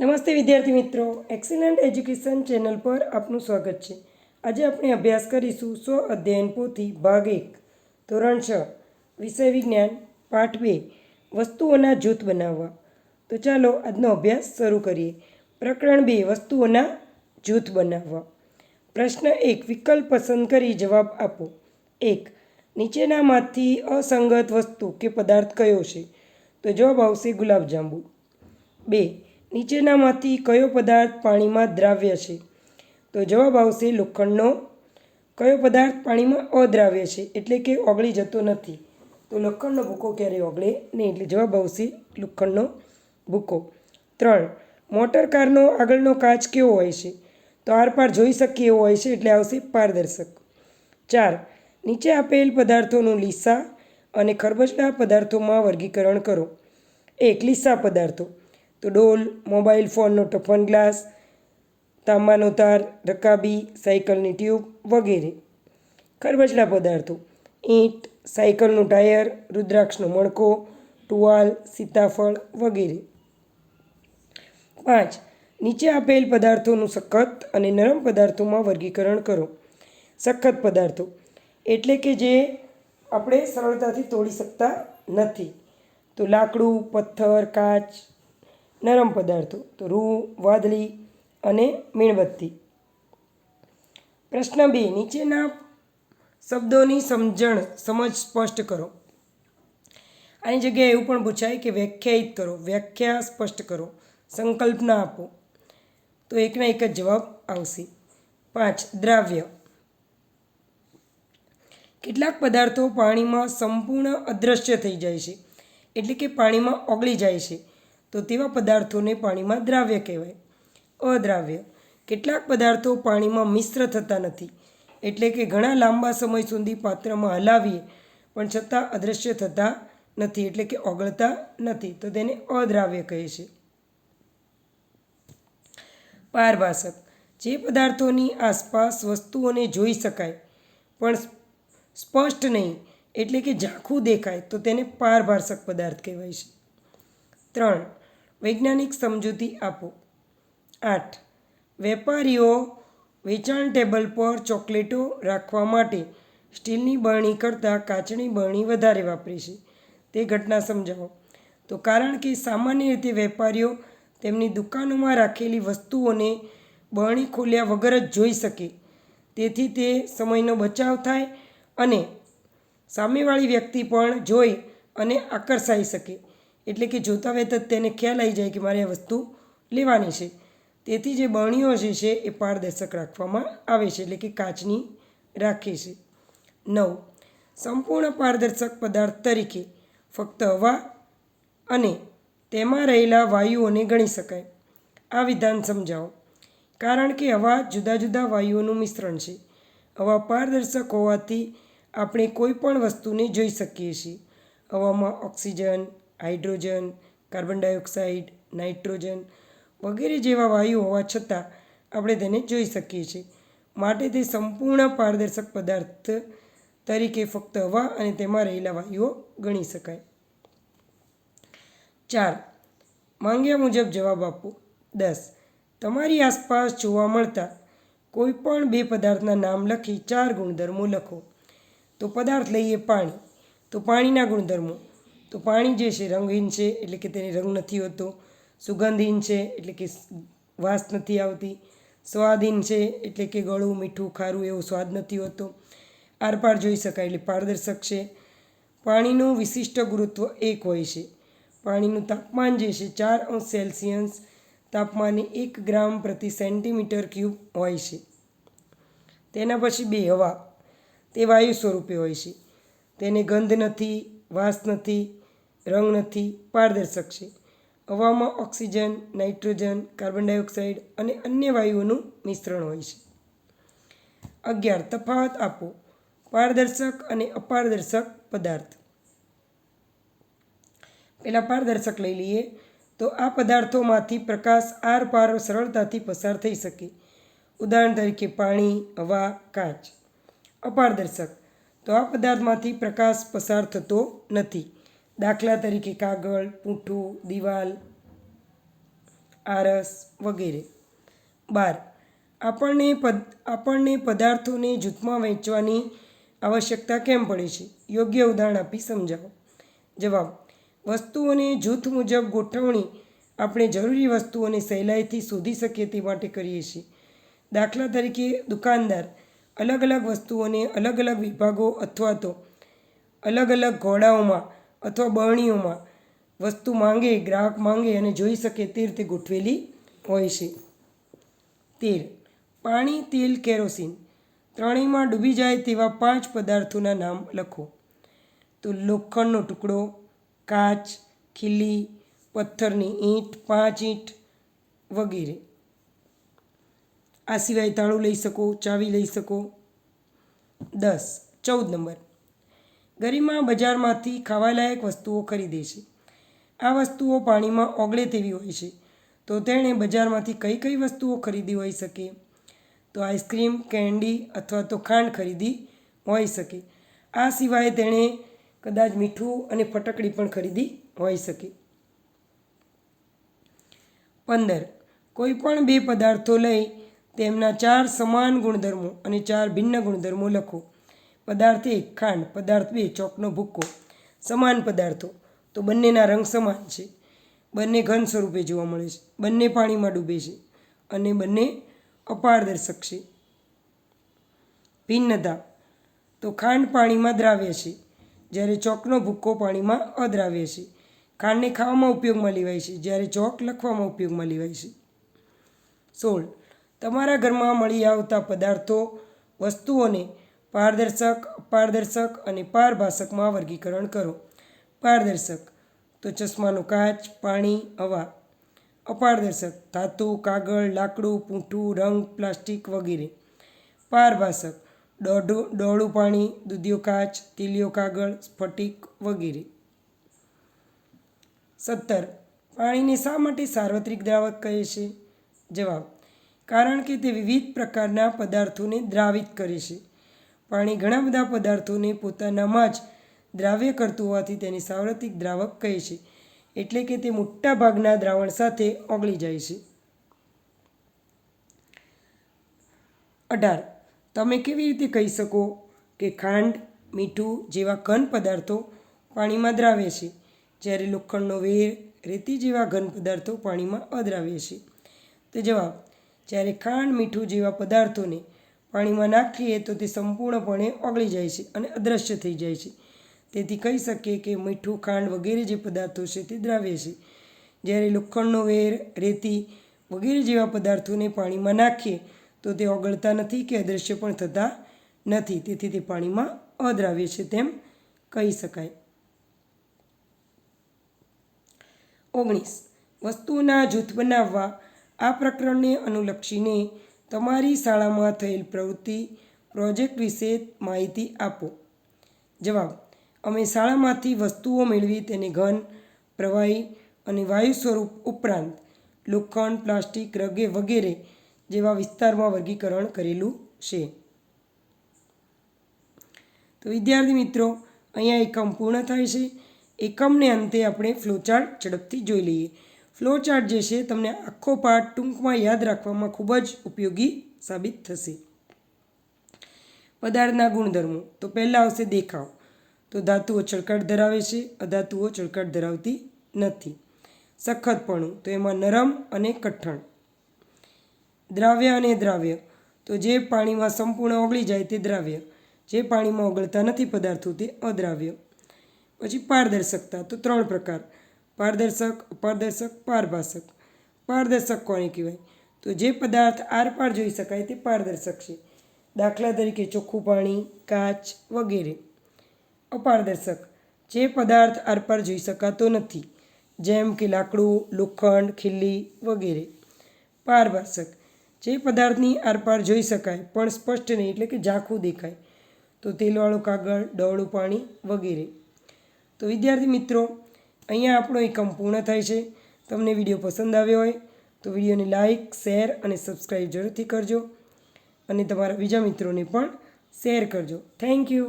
નમસ્તે વિદ્યાર્થી મિત્રો, એક્સેલન્ટ એજ્યુકેશન ચેનલ પર આપનું સ્વાગત છે। આજે આપણે અભ્યાસ કરીશું સ્વ અધ્યયન પોથી ભાગ 1 ધોરણ 6 વિષય વિજ્ઞાન પાઠ 2 વસ્તુઓના જૂથ બનાવવા। તો ચાલો આજનો અભ્યાસ શરૂ કરીએ। પ્રકરણ 2 વસ્તુઓના જૂથ બનાવવા। પ્રશ્ન 1 વિકલ્પ પસંદ કરી જવાબ આપો। 1 નીચેનામાંથી અસંગત વસ્તુ કે પદાર્થ કયો છે? તો જવાબ આવશે ગુલાબજાંબુ। 2 નીચેનામાંથી કયો પદાર્થ પાણીમાં દ્રાવ્ય છે? તો જવાબ આવશે લોખંડનો। કયો પદાર્થ પાણીમાં અદ્રાવ્ય છે, એટલે કે ઓગળી જતો નથી? તો લોખંડનો ભૂકો ક્યારેય ઓગળે નહીં, એટલે જવાબ આવશે લોખંડનો ભૂકો। 3 મોટર કારનો આગળનો કાચ કેવો હોય છે? તો આરપાર જોઈ શકીએ એવો હોય છે, એટલે આવશે પારદર્શક। 4 નીચે આપેલ પદાર્થોનું લીસા અને ખરબચડા પદાર્થોમાં વર્ગીકરણ કરો। 1 લીસા પદાર્થો તો ડોલ, મોબાઈલ ફોનનો ટફન ગ્લાસ, તાંબાનો તાર, રકાબી, સાયકલની ટ્યુબ વગેરે। ખરબચડા પદાર્થો ઈંટ, સાયકલનું ટાયર, રુદ્રાક્ષનો મણકો, ટુવાલ, સીતાફળ વગેરે। 5 નીચે આપેલ પદાર્થોનું સખત અને નરમ પદાર્થોમાં વર્ગીકરણ કરો। સખત પદાર્થો એટલે કે જે આપણે સરળતાથી તોડી શકતા નથી, તો લાકડું, પથ્થર, કાચ। નરમ પદાર્થો તો રૂ, વાદળી અને મીણબત્તી। પ્રશ્ન 2 નીચેના શબ્દોની સમજ સ્પષ્ટ કરો। આની જગ્યાએ એવું પણ પૂછાય કે વ્યાખ્યાયિત કરો, વ્યાખ્યા સ્પષ્ટ કરો, સંકલ્પના આપો। તો એકના એક જ જવાબ આવશે। 5 દ્રાવ્ય કેટલાક પદાર્થો પાણીમાં સંપૂર્ણ અદૃશ્ય થઈ જાય છે, એટલે કે પાણીમાં ઓગળી જાય છે, તો તેવા પદાર્થોને પાણીમાં દ્રાવ્ય કહેવાય। અદ્રાવ્ય કેટલાક પદાર્થો પાણીમાં મિશ્ર થતા નથી, એટલે કે ઘણા લાંબા સમય સુધી પાત્રમાં હલાવીએ પણ છતાં અદૃશ્ય થતા નથી, એટલે કે ઓગળતા નથી, તો તેને અદ્રાવ્ય કહે છે। પારભાસક જે પદાર્થોની આસપાસ વસ્તુઓને જોઈ શકાય પણ સ્પષ્ટ નહીં, એટલે કે ઝાંખું દેખાય, તો તેને પારભાસક પદાર્થ કહેવાય છે। 3 વૈજ્ઞાનિક સમજૂતી આપો। 8 વેપારીઓ વેચાણ ટેબલ પર ચોકલેટો રાખવા માટે સ્ટીલની બરણી કરતાં કાચની બરણી વધારે વાપરે છે, તે ઘટના સમજાવો। તો કારણ કે સામાન્ય રીતે વેપારીઓ તેમની દુકાનોમાં રાખેલી વસ્તુઓને બરણી ખોલ્યા વગર જ જોઈ શકે, તેથી તે સમયનો બચાવ થાય અને સામેવાળી વ્યક્તિ પણ જોઈ અને આકર્ષાઈ શકે, એટલે કે જોતા વેત જ તેને ખ્યાલ આવી જાય કે મારે આ વસ્તુ લેવાની છે, તેથી જે બરણીઓ છે એ પારદર્શક રાખવામાં આવે છે, એટલે કે કાચની રાખે છે। 9 સંપૂર્ણ પારદર્શક પદાર્થ તરીકે ફક્ત હવા અને તેમાં રહેલા વાયુઓને ગણી શકાય। આ વિધાન સમજાવો। કારણ કે હવા જુદા જુદા વાયુઓનું મિશ્રણ છે। હવા પારદર્શક હોવાથી આપણે કોઈ પણ વસ્તુને જોઈ શકીએ છીએ। હવામાં oxygen, hydrogen, carbon dioxide, nitrogen વગેરે જેવા વાયુ હોવા છતાં આપણે તેને જોઈ શકીએ છીએ, માટે તે સંપૂર્ણ પારદર્શક પદાર્થ તરીકે ફક્ત હવા અને તેમાં રહેલા વાયુઓ ગણી શકાય। 4 માંગ્યા મુજબ જવાબ આપો। 10 તમારી આસપાસ જોવા મળતા કોઈ પણ બે પદાર્થના નામ લખી 4 ગુણધર્મો લખો। તો પદાર્થ લઈએ પાણી, તો પાણીના ગુણધર્મો, તો પાણી જે છે રંગહીન છે, એટલે કે તેને રંગ નથી હોતો। સુગંધહીન છે, એટલે કે વાસ નથી આવતી। સ્વાદહીન છે, એટલે કે ગળું, મીઠું, ખારું એવો સ્વાદ નથી હોતો। આરપાર જોઈ શકાય, એટલે પારદર્શક છે। પાણીનું વિશિષ્ટ ગુરુત્વ 1 હોય છે। પાણીનું તાપમાન જે છે 4°C તાપમાને 1 ગ્રામ પ્રતિ સેન્ટીમીટર ક્યુબ હોય છે। તેના પછી 2 હવા, તે વાયુ સ્વરૂપે હોય છે, તેને ગંધ નથી, વાસ નથી, રંગ નથી, પારદર્શક છે। હવામાં ઓક્સિજન, નાઇટ્રોજન, કાર્બન ડાયોક્સાઇડ અને અન્ય વાયુઓનું મિશ્રણ હોય છે। 11 તફાવત આપો। પારદર્શક અને અપારદર્શક પદાર્થ। પહેલાં પારદર્શક લઈ લઈએ, તો આ પદાર્થોમાંથી પ્રકાશ આરપાર સરળતાથી પસાર થઈ શકે, ઉદાહરણ તરીકે પાણી, હવા, કાચ। અપારદર્શક તો આ પદાર્થમાંથી પ્રકાશ પસાર થતો નથી, દાખલા તરીકે કાગળ, પૂંઠું, દિવાલ આરસ વગેરે. 12. આપણને પદાર્થોને જૂથમાં વહેંચવાની આવશ્યકતા કેમ પડે છે? યોગ્ય ઉદાહરણ આપી સમજાવો. જવાબ: વસ્તુઓને જૂથ મુજબ ગોઠવણી આપણે જરૂરી વસ્તુઓને સહેલાઈથી શોધી શકીએ તે માટે કરીએ છીએ. દાખલા તરીકે, દુકાનદાર અલગ અલગ વસ્તુઓને અલગ અલગ વિભાગો અથવા તો અલગ અલગ ઘોડાઓમાં અથવા બરણીઓમાં વસ્તુ માંગે, ગ્રાહક માંગે અને જોઈ શકે તે રીતે ગોઠવેલી હોય છે. 13. પાણી, તેલ, કેરોસીન ત્રણેયમાં ડૂબી જાય તેવા 5 પદાર્થોના નામ લખો. તો લોખંડનો ટુકડો, કાચ, ખીલી, પથ્થરની ઈંટ, 5 ઈંટ વગેરે. આ સિવાય તાળું લઈ શકો, ચાવી લઈ શકો. 14 નંબર. ગરિમા બજારમાંથી ખાવાલાયક વસ્તુઓ ખરીદે છે. આ વસ્તુઓ પાણીમાં ઓગળે તેવી હોય છે. તો તેણે બજારમાંથી કઈ કઈ વસ્તુઓ ખરીદી હોઈ શકે? તો આઈસ્ક્રીમ, કેન્ડી અથવા તો ખાંડ ખરીદી હોઈ શકે. આ સિવાય તેણે કદાચ મીઠું અને ફટકડી પણ ખરીદી હોઈ શકે. 15. કોઈ પણ 2 પદાર્થો લઈ તેમના 4 સમાન ગુણધર્મો અને 4 ભિન્ન ગુણધર્મો લખો. પદાર્થ 1 ખાંડ, પદાર્થ 2 ચોકનો ભૂક્કો. સમાન પદાર્થો તો બંનેના રંગ સમાન છે, બંને ઘન સ્વરૂપે જોવા મળે છે, બંને પાણીમાં ડૂબે છે અને બંને અપારદર્શક છે. ભિન્નતા તો ખાંડ પાણીમાં દ્રાવ્ય છે, જ્યારે ચોકનો ભૂક્કો પાણીમાં અદ્રાવ્ય છે. ખાંડને ખાવામાં ઉપયોગમાં લેવાય છે, જ્યારે ચોક લખવામાં ઉપયોગમાં લેવાય છે. 16. તમારા ઘરમાં મળી આવતા પદાર્થો, વસ્તુઓને પારદર્શક, અપારદર્શક અને પારભાસકમાં વર્ગીકરણ કરો. પારદર્શક તો ચશ્માનો કાચ, પાણી, હવા. અપારદર્શક ધાતુ, કાગળ, લાકડું, પૂંઠું, રંગ, પ્લાસ્ટિક વગેરે. પારભાસક ડોળું પાણી, દૂધિયો કાચ, તેલિયો કાગળ, સ્ફટિક વગેરે. 17. પાણીને શા માટે સાર્વત્રિક દ્રાવક કહે છે? જવાબ: કારણ કે તે વિવિધ પ્રકારના પદાર્થોને દ્રાવિત કરે છે. પાણી ઘણા બધા પદાર્થોને પોતાનામાં જ દ્રાવ્ય કરતું હોવાથી તેને સાર્વત્રિક દ્રાવક કહે છે. એટલે કે તે મોટા ભાગના દ્રાવણ સાથે ઓગળી જાય છે. 18. તમે કેવી રીતે કહી શકો કે ખાંડ, મીઠું જેવા ઘન પદાર્થો પાણીમાં દ્રાવ્ય છે, જ્યારે લોખંડનો વેર, રેતી જેવા ઘન પદાર્થો પાણીમાં અદ્રાવ્ય છે? તો જવાબ: જ્યારે ખાંડ, મીઠું જેવા પદાર્થોને પાણીમાં નાખીએ તો તે સંપૂર્ણપણે ઓગળી જાય છે અને અદૃશ્ય થઈ જાય છે. તેથી કહી શકીએ કે મીઠું, ખાંડ વગેરે જે પદાર્થો છે તે દ્રાવ્ય છે, જ્યારે લોખંડનો વેર, રેતી વગેરે જેવા પદાર્થોને પાણીમાં નાખીએ તો તે ઓગળતા નથી કે અદૃશ્ય પણ થતા નથી, તેથી તે પાણીમાં અદ્રાવ્ય છે તેમ કહી શકાય. 19. વસ્તુઓના જૂથ બનાવવા આ પ્રકરણને અનુલક્ષીને તમારી શાળામાં થયેલ પ્રવૃત્તિ, પ્રોજેક્ટ વિશે માહિતી આપો. જવાબ: અમે શાળામાંથી વસ્તુઓ મેળવી તેને ઘન, પ્રવાહી અને વાયુ સ્વરૂપ ઉપરાંત લોખંડ, પ્લાસ્ટિક વગેરે જેવા વિસ્તારમાં વર્ગીકરણ કરેલું છે. તો વિદ્યાર્થી મિત્રો, અહીંયા એકમ પૂર્ણ થાય છે. એકમને અંતે આપણે ફ્લોચાર્ટ ઝડપથી જોઈ લઈએ. ફ્લોચાર્ટ જે છે તમને આખો પાઠ ટૂંકમાં યાદ રાખવામાં ખૂબ જ ઉપયોગી સાબિત થશે. પદાર્થના ગુણધર્મો તો પહેલાં આવશે દેખાવ. તો ધાતુઓ ચળકટ ધરાવે છે, અધાતુઓ ચળકટ ધરાવતી નથી. સખતપણું તો એમાં નરમ અને કઠણ. દ્રાવ્ય અને દ્રાવ્ય તો જે પાણીમાં સંપૂર્ણ ઓગળી જાય તે દ્રાવ્ય, જે પાણીમાં ઓગળતા નથી પદાર્થો તે અદ્રાવ્ય. પછી પારદર્શકતા તો 3 પ્રકાર: પારદર્શક, અપારદર્શક, પારભાસક. પારદર્શક કોને કહેવાય? તો જે પદાર્થ આરપાર જોઈ શકાય તે પારદર્શક છે. દાખલા તરીકે ચોખ્ખું પાણી, કાચ વગેરે. અપારદર્શક જે પદાર્થ આરપાર જોઈ શકાતો નથી, જેમ કે લાકડું, લોખંડ, ખીલી વગેરે. પારભાસક જે પદાર્થની આરપાર જોઈ શકાય પણ સ્પષ્ટ નહીં, એટલે કે ઝાંખું દેખાય, તો તેલવાળું કાગળ, ડહોળું પાણી વગેરે. તો વિદ્યાર્થી મિત્રો, અહીંયા આપણો એકમ પૂર્ણ થાય છે. તમને વિડીયો પસંદ આવ્યો હોય તો વિડીયોને લાઇક, શેર અને સબસ્ક્રાઈબ જરૂરથી કરજો અને તમારા બીજા મિત્રોને પણ શેર કરજો. Thank you.